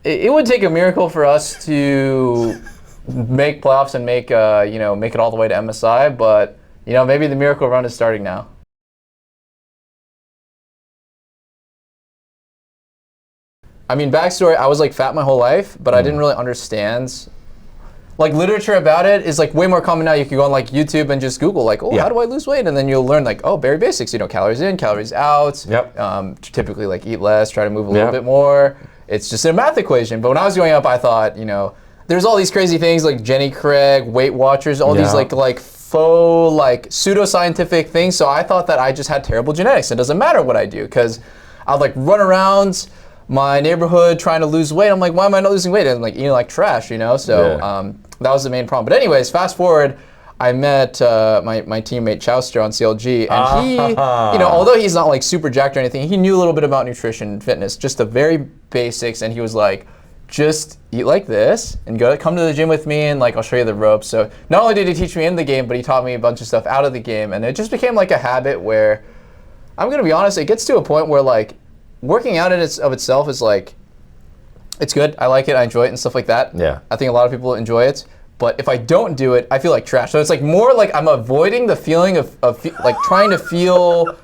it would take a miracle for us to make playoffs and make make it all the way to MSI, but maybe the miracle run is starting now. I mean, backstory, I was like fat my whole life, but I didn't really understand. Like literature about it is like way more common now. You can go on like YouTube and just Google like, how do I lose weight? And then you'll learn like, very basics, calories in, calories out. Yep. Typically like eat less, try to move a little bit more. It's just a math equation. But when I was growing up, I thought, there's all these crazy things like Jenny Craig, Weight Watchers, all these like faux like pseudoscientific things. So I thought that I just had terrible genetics. It doesn't matter what I do because I'd like run around my neighborhood trying to lose weight. I'm like, why am I not losing weight? And I'm like eating like trash, So that was the main problem. But anyways, fast forward, I met my teammate Chauster on CLG, and he, although he's not like super jacked or anything, he knew a little bit about nutrition and fitness, just the very basics. And he was like, just eat like this and come to the gym with me, and like I'll show you the ropes. So not only did he teach me in the game, but he taught me a bunch of stuff out of the game, and it just became like a habit where, I'm gonna be honest, it gets to a point where like working out of itself is like, it's good. I like it. I enjoy it and stuff like that. Yeah. I think a lot of people enjoy it. But if I don't do it, I feel like trash. So it's like more like I'm avoiding the feeling of like trying to feel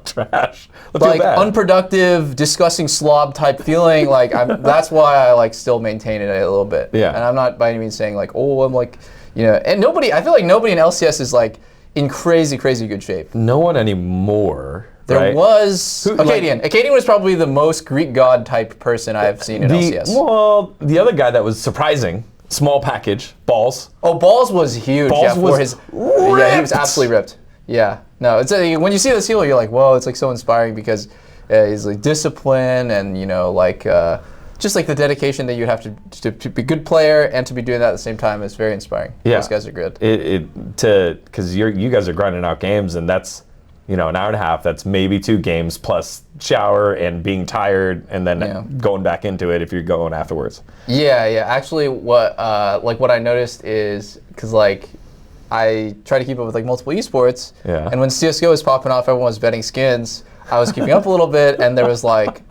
trash. Like unproductive, disgusting slob type feeling. Like that's why I like still maintain it a little bit. Yeah. And I'm not by any means saying like, I'm like, and I feel like nobody in LCS is like in crazy, crazy good shape. No one anymore. There was Acadian. Acadian was probably the most Greek god type person I've seen in LCS. Well, the other guy that was surprising, small package, Balls. Oh, Balls was huge. Balls was ripped. Yeah, he was absolutely ripped. Yeah, no, it's when you see this hero, you're like, whoa, it's like so inspiring because he's like discipline and just like the dedication that you have to be a good player and to be doing that at the same time is very inspiring. Yeah, those guys are good. Because you guys are grinding out games, and that's an hour and a half. That's maybe 2 games plus shower and being tired and then going back into it if you're going afterwards. Yeah. Actually, what I noticed is because like I try to keep up with like multiple esports, and when CS:GO was popping off, everyone was betting skins. I was keeping up a little bit, and there was like,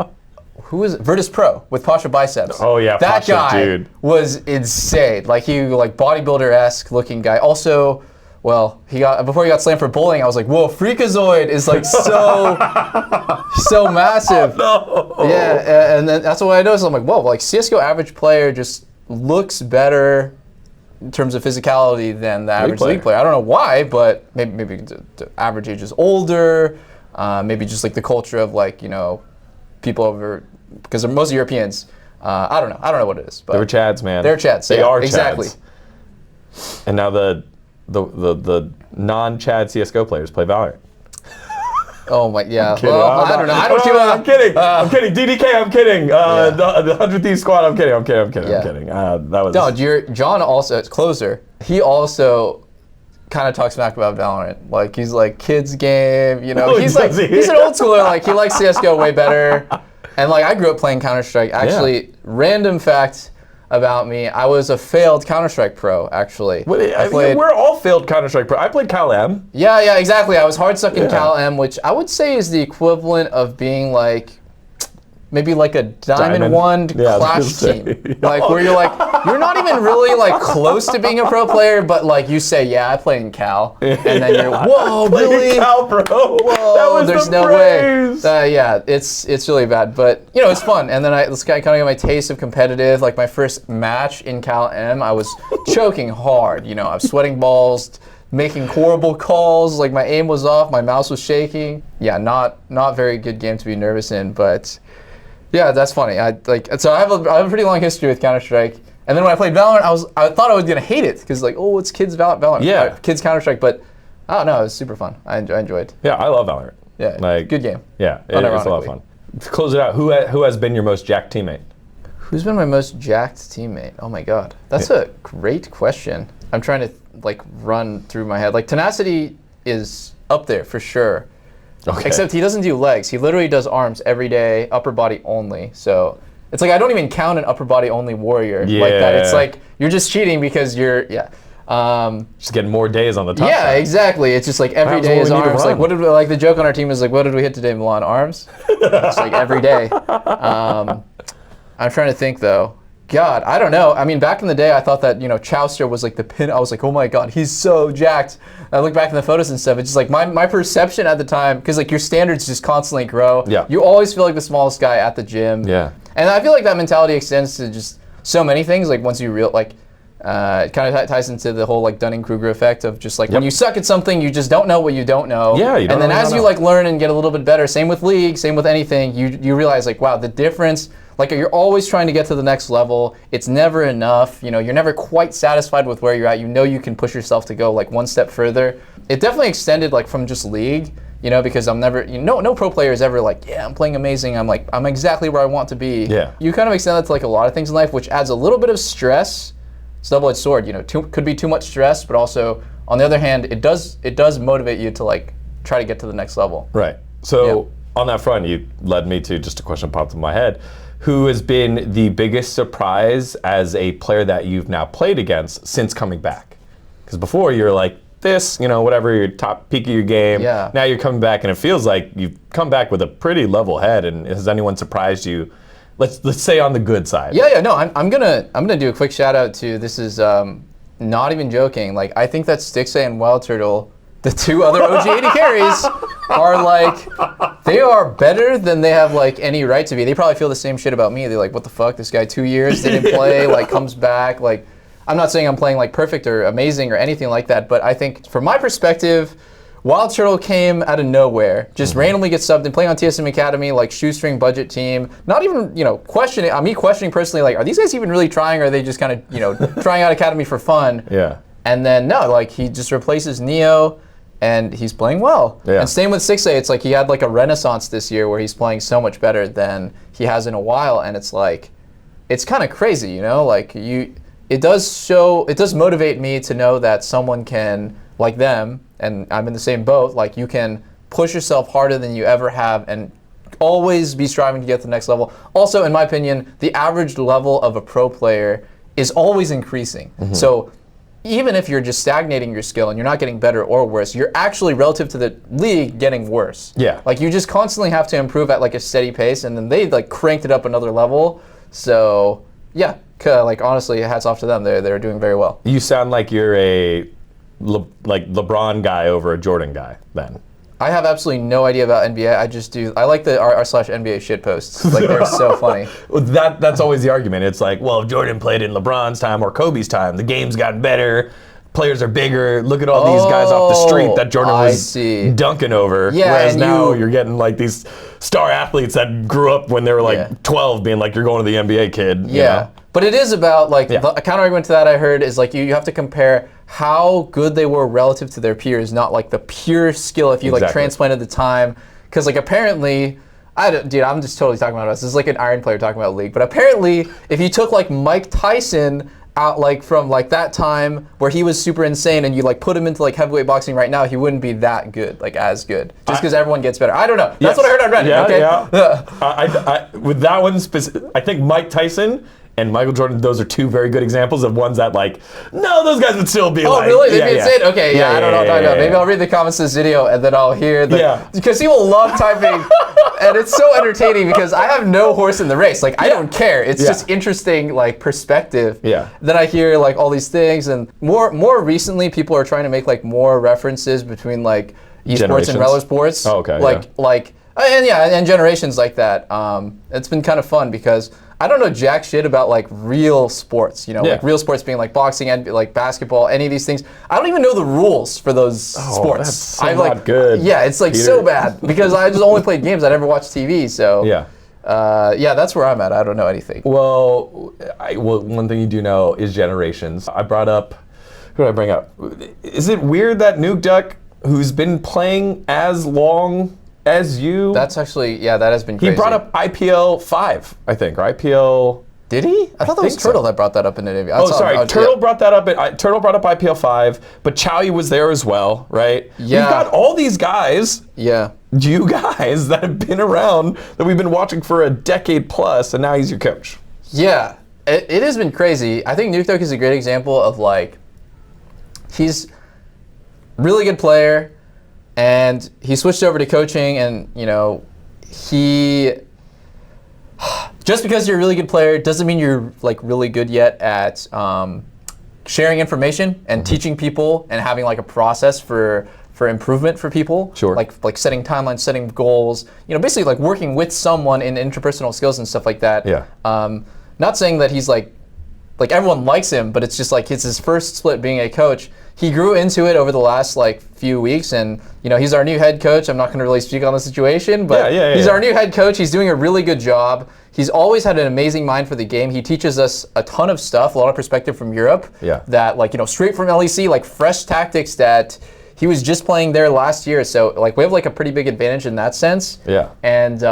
who is it? Virtus Pro with Pasha biceps. Oh yeah, that Pasha, guy dude. Was insane. Like he like bodybuilder-esque looking guy. Also. Well, before he got slammed for bullying, I was like, whoa, Freakazoid is like so massive. Oh, no. Yeah, and then that's what I noticed. I'm like, whoa, like CS:GO average player just looks better in terms of physicality than the average league player. I don't know why, but maybe the average age is older. Maybe just like the culture of like, people over, because most Europeans, I don't know what it is. But they were Chads, man. They're Chads. They are exactly. Chads. And now the non-Chad CS:GO players play Valorant. Oh my, yeah. I don't know. I don't care. I'm kidding. I'm kidding. DDK, I'm kidding. The 100 Thieves squad, I'm kidding. I'm kidding. That was. No, John also, it's Closer. He also kind of talks smack about Valorant. Like he's like kids game. He's an old schooler. Like he likes CS:GO way better. And like I grew up playing Counter-Strike. Actually, random fact about me, I was a failed Counter-Strike pro, actually. We're all failed Counter-Strike pro. I played Cal M. Yeah, exactly. I was hard stuck in Cal M, which I would say is the equivalent of being like, maybe like a Diamond 1 Clash team. Like where you're like, you're not even really like close to being a pro player, but like you say, I play in Cal. And then you're, whoa, really? Cal, bro. Whoa, there's no way. It's really bad, but it's fun. And then I kind of got my taste of competitive. Like my first match in Cal M, I was choking hard. I was sweating balls, making horrible calls. Like my aim was off, my mouse was shaking. Yeah, not very good game to be nervous in, but. Yeah, that's funny. So I have a pretty long history with Counter-Strike, and then when I played Valorant, I thought I was gonna hate it because like, it's kids Valorant, kids Counter-Strike, but I don't know, it was super fun. I enjoyed. Yeah, I love Valorant. Yeah, like good game. Yeah, it's a lot of fun. To close it out, who has been your most jacked teammate? Who's been my most jacked teammate? Oh my god, that's a great question. I'm trying to like run through my head. Like Tenacity is up there for sure. Okay. Except he doesn't do legs. He literally does arms every day, upper body only. So it's like I don't even count an upper body only warrior like that. It's like you're just cheating because you're just getting more days on the top. Yeah, exactly. It's just like every day is arms. Like what did we, like the joke on our team is like, what did we hit today, Milan? Arms. It's like every day. I'm trying to think though. God, I don't know. I mean, back in the day, I thought that, Chauster was like the pin. I was like, oh my God, he's so jacked. I look back in the photos and stuff. It's just like my perception at the time, because like your standards just constantly grow. Yeah. You always feel like the smallest guy at the gym. Yeah. And I feel like that mentality extends to just so many things. Like once you it kind of ties into the whole like Dunning-Kruger effect of just like when you suck at something, you just don't know what you don't know. Yeah, you don't and then know as you like learn and get a little bit better, same with league, same with anything, you realize like, wow, the difference. Like you're always trying to get to the next level. It's never enough. You're never quite satisfied with where you're at. You can push yourself to go like one step further. It definitely extended like from just league, because I'm never, no pro player is ever like, yeah, I'm playing amazing. I'm exactly where I want to be. Yeah. You kind of extend that to like a lot of things in life, which adds a little bit of stress. It's a double-edged sword. Could be too much stress, but also on the other hand, it does motivate you to like try to get to the next level. Right. So on that front, you led me to just a question popped in my head. Who has been the biggest surprise as a player that you've now played against since coming back? Because before you're like this, whatever, your top peak of your game. Yeah. Now you're coming back and it feels like you've come back with a pretty level head. And has anyone surprised you? Let's say on the good side. Yeah. No, I'm gonna do a quick shout out to, this is not even joking. Like I think that Stixay and Wild Turtle, the two other OG80 carries, are like, they are better than they have like any right to be. They probably feel the same shit about me. They're like, what the fuck? This guy 2 years didn't play, like comes back. Like, I'm not saying I'm playing like perfect or amazing or anything like that, but I think from my perspective, Wild Turtle came out of nowhere, just randomly gets subbed and playing on TSM Academy, like shoestring budget team. Not even, questioning. Me questioning personally, like, are these guys even really trying, or are they just kind of, trying out Academy for fun? Yeah. And then no, like he just replaces Neo. And he's playing well. Yeah. And same with 6A. It's like he had like a renaissance this year where he's playing so much better than he has in a while. And it's like, it's kind of crazy, Like it does motivate me to know that someone can, like them, and I'm in the same boat, like you can push yourself harder than you ever have and always be striving to get to the next level. Also, in my opinion, the average level of a pro player is always increasing. So even if you're just stagnating your skill and you're not getting better or worse, you're actually, relative to the league, getting worse. Yeah. Like you just constantly have to improve at like a steady pace, and then they like cranked it up another level. So yeah, like honestly, hats off to them. They're doing very well. You sound like you're a LeBron guy over a Jordan guy then. I have absolutely no idea about NBA. I like the r/NBA shit posts. Like they're so funny. Well, that's always the argument. It's like, well, if Jordan played in LeBron's time or Kobe's time, the game's gotten better, players are bigger. Look at all these guys off the street that Jordan was dunking over. Yeah, whereas now you're getting like these star athletes that grew up when they were like 12 being like, you're going to the NBA, kid. Yeah. But it is about like, a counter argument to that I heard is like you have to compare how good they were relative to their peers, not like the pure skill if you like transplanted the time. Because like apparently, dude, I'm just totally talking about us. This is like an iron player talking about league. But apparently, if you took like Mike Tyson out like from like that time where he was super insane and you like put him into like heavyweight boxing right now, he wouldn't be that good, like as good. Just because everyone gets better. I don't know. That's what I heard on Reddit. With that one, I think Mike Tyson and Michael Jordan, those are two very good examples of ones that like, no, those guys would still be like. Oh, really? They'd be insane? Okay, I don't know what I'm talking about. Maybe I'll read the comments to this video and then I'll hear the, because he will love typing, and it's so entertaining because I have no horse in the race. Like, I don't care. It's just interesting, like, perspective. Yeah. Then I hear, like, all these things, and more recently, people are trying to make, like, more references between, like, esports and relo sports. Oh, okay. And generations like that. It's been kind of fun because I don't know jack shit about like real sports, like real sports being like boxing and like basketball, any of these things. I don't even know the rules for those sports. That's so not good. Yeah, it's like so bad because I just only played games. I never watched TV, so that's where I'm at. I don't know anything. Well, one thing you do know is generations. I brought up, who did I bring up? Is it weird that Nuke Duck, who's been playing as long as you? That's actually, that has been crazy. He brought up IPL 5, I think, or IPL... Did he? I thought that was Turtle that brought that up in the interview. Turtle brought that up. Turtle brought up IPL 5, but Chowie was there as well, right? Yeah. We've got all these guys, you guys that have been around, that we've been watching for a decade plus, and now he's your coach. Yeah, it has been crazy. I think Nuke Duck is a great example of like, he's really good player, and he switched over to coaching, and he just because you're a really good player doesn't mean you're like really good yet at sharing information and teaching people and having like a process for improvement for people. Sure. Like setting timelines, setting goals. Basically like working with someone in interpersonal skills and stuff like that. Yeah. Not saying that he's like everyone likes him, but it's just like it's his first split being a coach. He grew into it over the last like few weeks, and he's our new head coach. I'm not going to really speak on the situation, but he's our new head coach. He's doing a really good job. He's always had an amazing mind for the game. He teaches us a ton of stuff, a lot of perspective from Europe. Yeah. That straight from LEC, like fresh tactics that he was just playing there last year. So like we have like a pretty big advantage in that sense. Yeah. And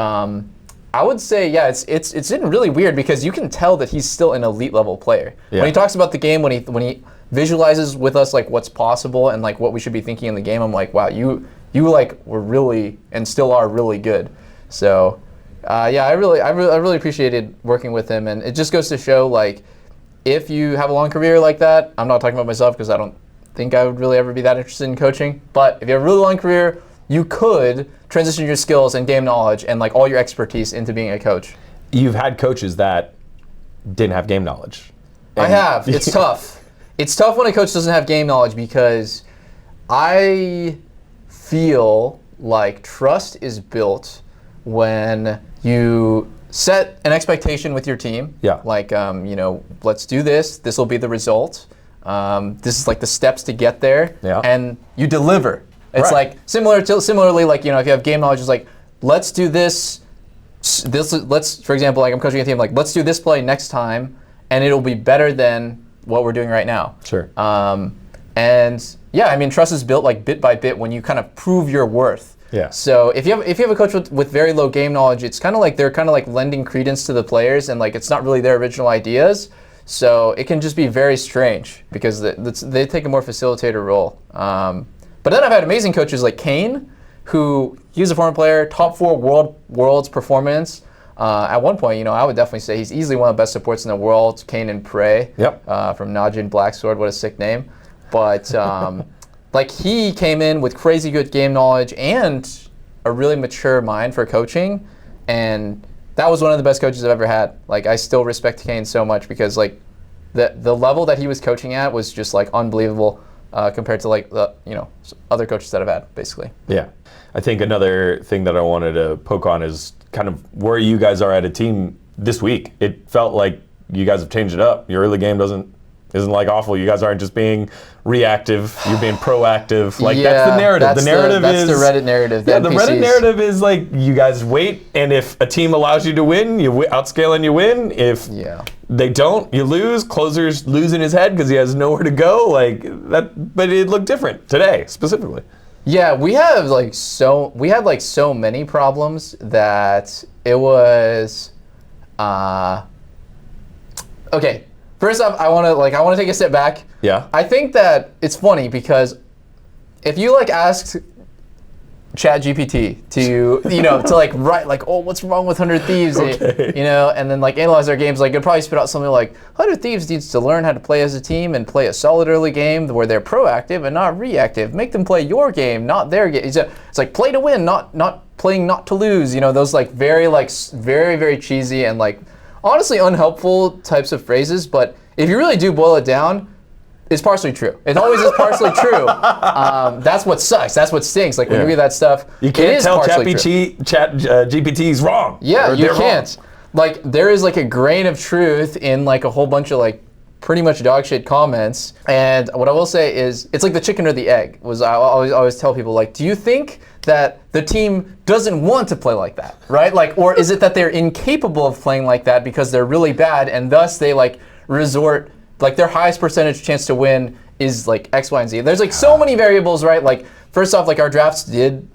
I would say, it's been really weird because you can tell that he's still an elite level player. Yeah. When he talks about the game, when he visualizes with us like what's possible and like what we should be thinking in the game, I'm like, wow, you like were really and still are really good. So I really appreciated working with him, and it just goes to show like if you have a long career like that, I'm not talking about myself because I don't think I would really ever be that interested in coaching, but if you have a really long career, you could transition your skills and game knowledge and like all your expertise into being a coach. You've had coaches that didn't have game knowledge. I have. It's tough. It's tough when a coach doesn't have game knowledge because I feel like trust is built when you set an expectation with your team. Yeah. Like, let's do this. This will be the result. This is like the steps to get there. Yeah. And you deliver. It's like similarly, like, if you have game knowledge, it's like, let's do this. Let's, for example, like I'm coaching a team, like, let's do this play next time, and it'll be better than what we're doing right now. Sure. Trust is built like bit by bit when you kind of prove your worth. Yeah. So if you have a coach with very low game knowledge, it's kind of like they're kind of like lending credence to the players, and like it's not really their original ideas. So it can just be very strange because they take a more facilitator role. But then I've had amazing coaches like Kane, who he's a former player, top 4 world's performance. At one point, I would definitely say he's easily one of the best supports in the world. Kane and Prey. Yep. From Najin Blacksword, what a sick name. But like he came in with crazy good game knowledge and a really mature mind for coaching, and that was one of the best coaches I've ever had. Like I still respect Kane so much because like the level that he was coaching at was just like unbelievable. Compared to like the other coaches that I've had, basically. Yeah, I think another thing that I wanted to poke on is kind of where you guys are at a team this week. It felt like you guys have changed it up. Your early game isn't like awful. You guys aren't just being reactive. You're being proactive. Like that's the narrative. That's the Reddit narrative. The Reddit narrative is like you guys wait, and if a team allows you to win, you outscale and you win. If they don't, you lose. Closer's losing his head because he has nowhere to go. Like that, but it looked different today specifically. Yeah, we had so many problems that it was okay. First off, I want to take a step back. Yeah. I think that it's funny because if you like asked ChatGPT to like write like, oh, what's wrong with 100 Thieves, and then like analyze their games, like it'd probably spit out something like 100 Thieves needs to learn how to play as a team and play a solid early game where they're proactive and not reactive. Make them play your game, not their game. It's like play to win, not playing not to lose. Those like very very cheesy and like honestly unhelpful types of phrases, but if you really do boil it down, it's partially true. It always is partially true. That's what sucks. That's what stinks. Like when you read that stuff, you can't tell ChatGPT's wrong. Yeah, you can't. Wrong. Like there is like a grain of truth in like a whole bunch of like pretty much dog shit comments. And what I will say is, it's like the chicken or the egg. I always tell people, like, do you think that the team doesn't want to play like that, right? Like, or is it that they're incapable of playing like that because they're really bad and thus they like resort, like their highest percentage chance to win is like X, Y, and Z. There's like so many variables, right? Like first off, like our drafts did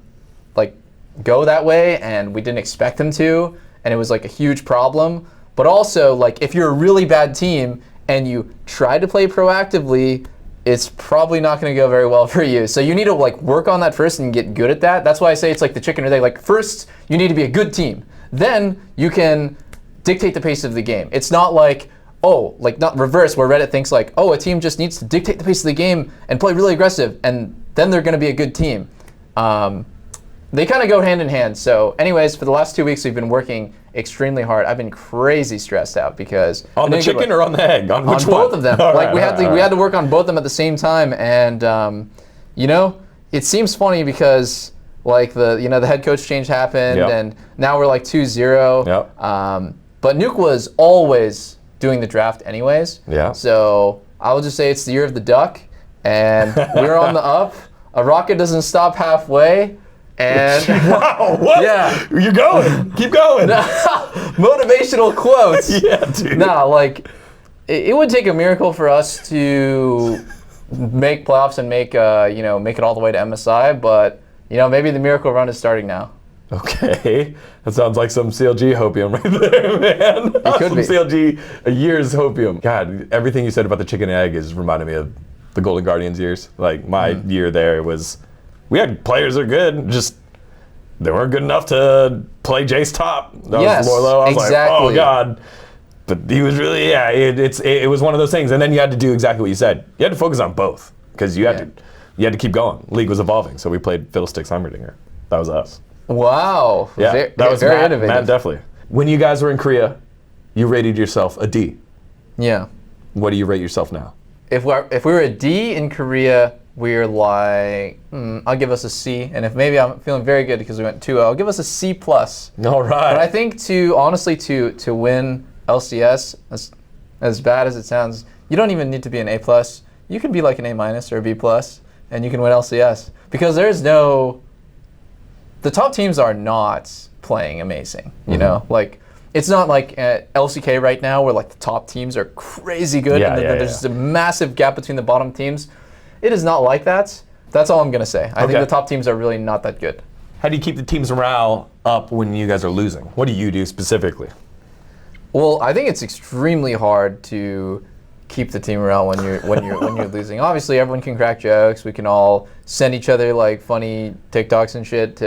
like go that way and we didn't expect them to, and it was like a huge problem. But also, like if you're a really bad team and you try to play proactively, it's probably not going to go very well for you. So you need to like work on that first and get good at that. That's why I say it's like the chicken or egg. Like first, you need to be a good team. Then you can dictate the pace of the game. It's not like, oh, like not reverse where Reddit thinks like, oh, a team just needs to dictate the pace of the game and play really aggressive, and then they're going to be a good team. They kind of go hand in hand. So anyways, for the last 2 weeks, we've been working extremely hard. I've been crazy stressed out because on the chicken or on the egg? On which on one? both of them. Like we had to work on both of them at the same time, and you know, it seems funny because like the head coach change happened, and now we're like 2-0. Yep. But Nuke was always doing the draft anyways. Yeah. So I will just say it's the year of the duck, and we're on the up. A rocket doesn't stop halfway. And wow, what? Yeah. You're going. Keep going. Motivational quotes. Yeah, dude. Nah, like it would take a miracle for us to make playoffs and make it all the way to MSI, but maybe the miracle run is starting now. Okay, that sounds like some CLG hopium right there, man. It could be. CLG, a year's hopium. God, everything you said about the chicken and egg is reminding me of the Golden Guardians years. Like my year there was, we had players that are good, just they weren't good enough to play Jace top. That was Lorlo. I was like, oh God. But he was really, it was one of those things. And then you had to do exactly what you said. You had to focus on both because you had to keep going. League was evolving, so we played Fiddlesticks Heimerdinger. That was us. Wow. Yeah, that was very Matt, innovative. Matt, definitely. When you guys were in Korea, you rated yourself a D. Yeah. What do you rate yourself now? If we were a D in Korea, we're like, I'll give us a C. And if maybe I'm feeling very good because we went 2-0, I'll give us a C+. All right. But I think to win LCS, as bad as it sounds, you don't even need to be an A+. You can be like an A- or a B+, and you can win LCS. Because the top teams are not playing amazing, you know? Like, it's not like LCK right now where like the top teams are crazy good and there's a massive gap between the bottom teams. It is not like that. That's all I'm going to say. I think the top teams are really not that good. How do you keep the team's morale up when you guys are losing? What do you do specifically? Well, I think it's extremely hard to keep the team morale when you're losing. Obviously, everyone can crack jokes. We can all send each other like funny TikToks and shit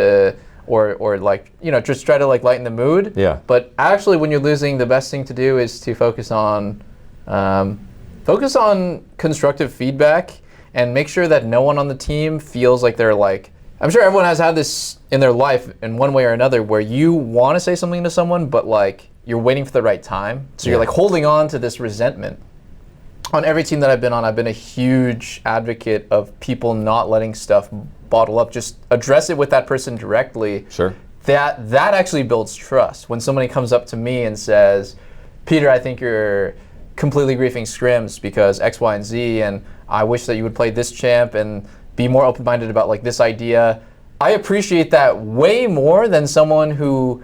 or like just try to like lighten the mood. Yeah. But actually, when you're losing, the best thing to do is to focus on constructive feedback and make sure that no one on the team feels like they're like. I'm sure everyone has had this in their life in one way or another where you want to say something to someone, but like you're waiting for the right time. So you're like holding on to this resentment. On every team that I've been on, I've been a huge advocate of people not letting stuff bottle up. Just address it with that person directly. Sure. That actually builds trust. When somebody comes up to me and says, Peter, I think you're completely griefing scrims because X, Y, and Z, and I wish that you would play this champ and be more open-minded about like this idea. I appreciate that way more than someone who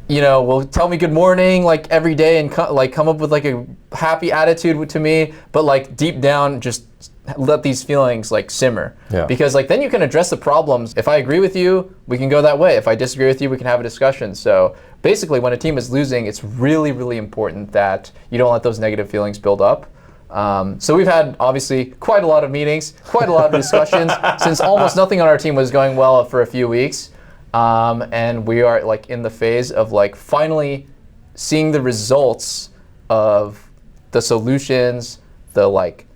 will tell me good morning like every day and come up with like a happy attitude to me, but like deep down just let these feelings like simmer. Yeah. Because like then you can address the problems. If I agree with you, we can go that way. If I disagree with you, we can have a discussion. So basically when a team is losing, it's really, really important that you don't let those negative feelings build up. So we've had obviously quite a lot of meetings, quite a lot of discussions since almost nothing on our team was going well for a few weeks. And we are like in the phase of like finally seeing the results of the solutions, the like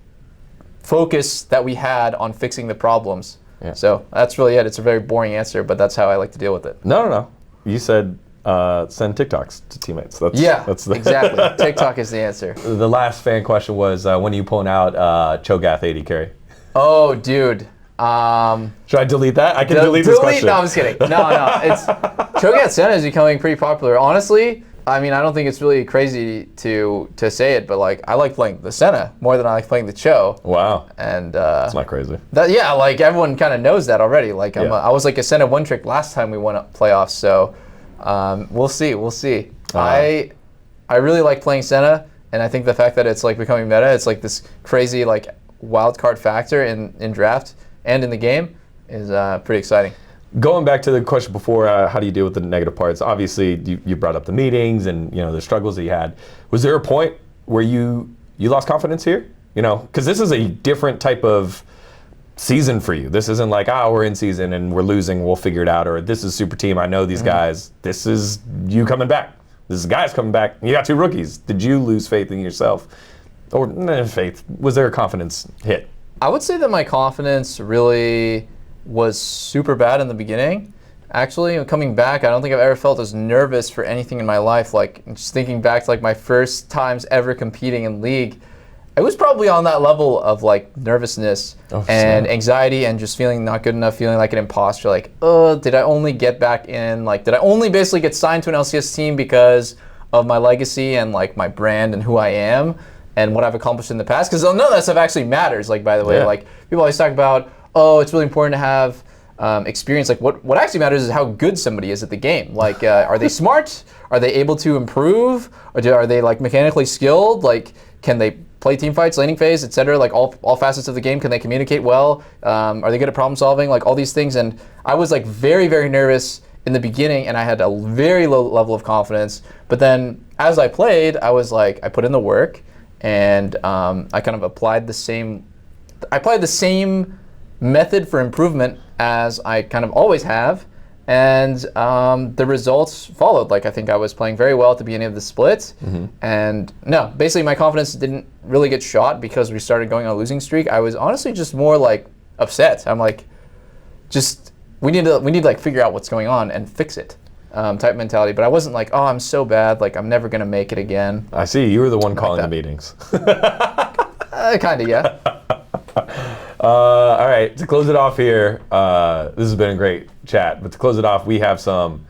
focus that we had on fixing the problems. Yeah. So that's really it. It's a very boring answer, but that's how I like to deal with it. No. You said send TikToks to teammates. That's exactly. TikTok is the answer. The last fan question was when are you pulling out Cho'Gath 80 carry? Oh, dude. Should I delete that? I can delete this question. No, I'm just kidding. No. It's Cho'Gath Senna is becoming pretty popular. Honestly, I mean, I don't think it's really crazy to say it, but like I like playing the Senna more than I like playing the Cho. Wow. And that's not crazy. Like everyone kind of knows that already. Like I was like a Senna one trick last time we won playoffs, so we'll see. I really like playing Senna, and I think the fact that it's like becoming meta, it's like this crazy like wild card factor in draft and in the game is pretty exciting. Going back to the question before, how do you deal with the negative parts? Obviously, you brought up the meetings and the struggles that you had. Was there a point where you lost confidence here? Because this is a different type of season for you. This isn't like, we're in season and we're losing, we'll figure it out, or this is super team, I know these guys. This is you coming back. This is guys coming back. You got two rookies. Did you lose faith in yourself? Or faith? Was there a confidence hit? I would say that my confidence really was super bad in the beginning. Actually, coming back, I don't think I've ever felt as nervous for anything in my life. Like, just thinking back to like my first times ever competing in league, it was probably on that level of like nervousness and anxiety and just feeling not good enough, feeling like an imposter. Like, oh, did I only get back in? Like, did I only basically get signed to an LCS team because of my legacy and like my brand and who I am and what I've accomplished in the past? Because none of that stuff actually matters. Like, by the way, like people always talk about, oh, it's really important to have experience. Like what actually matters is how good somebody is at the game. Like, are they smart? Are they able to improve? Or are they like mechanically skilled? Like, can they play team fights, laning phase, etc.? Like all facets of the game. Can they communicate well? Are they good at problem solving? Like all these things. And I was like very, very nervous in the beginning, and I had a very low level of confidence. But then as I played, I was like, I put in the work, and I kind of applied the same method for improvement as I kind of always have, and the results followed. Like, I think I was playing very well at the beginning of the split, and no, basically my confidence didn't really get shot because we started going on a losing streak. I was honestly just more like upset. I'm like, we need to like figure out what's going on and fix it, type mentality. But I wasn't like, oh, I'm so bad, like I'm never gonna make it again. I see, you were the one calling the meetings. Kind of, yeah. All right, to close it off here, this has been a great chat, but to close it off, we have some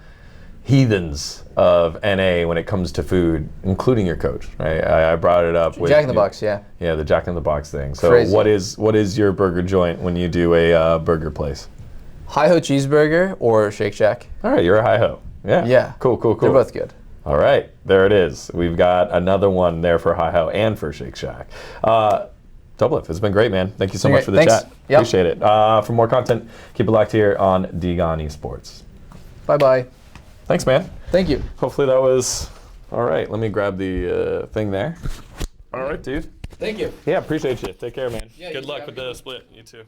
heathens of NA when it comes to food, including your coach, right? I brought it up with Jack in the Box, yeah. Yeah, the Jack in the Box thing. So Crazy. what is your burger joint when you do a burger place? Hi-Ho cheeseburger or Shake Shack. All right, you're a Hi-Ho. Yeah. Yeah. Cool. They're both good. All right, there it is. We've got another one there for Hi-Ho and for Shake Shack. Doublelift, it's been great, man. Thank you so much for the chat. Yep. Appreciate it. For more content, keep it locked here on Digon Esports. Bye-bye. Thanks, man. Thank you. Hopefully that was all right. Let me grab the thing there. All right, dude. Thank you. Yeah, appreciate you. Take care, man. Yeah, Good luck with the split. You too.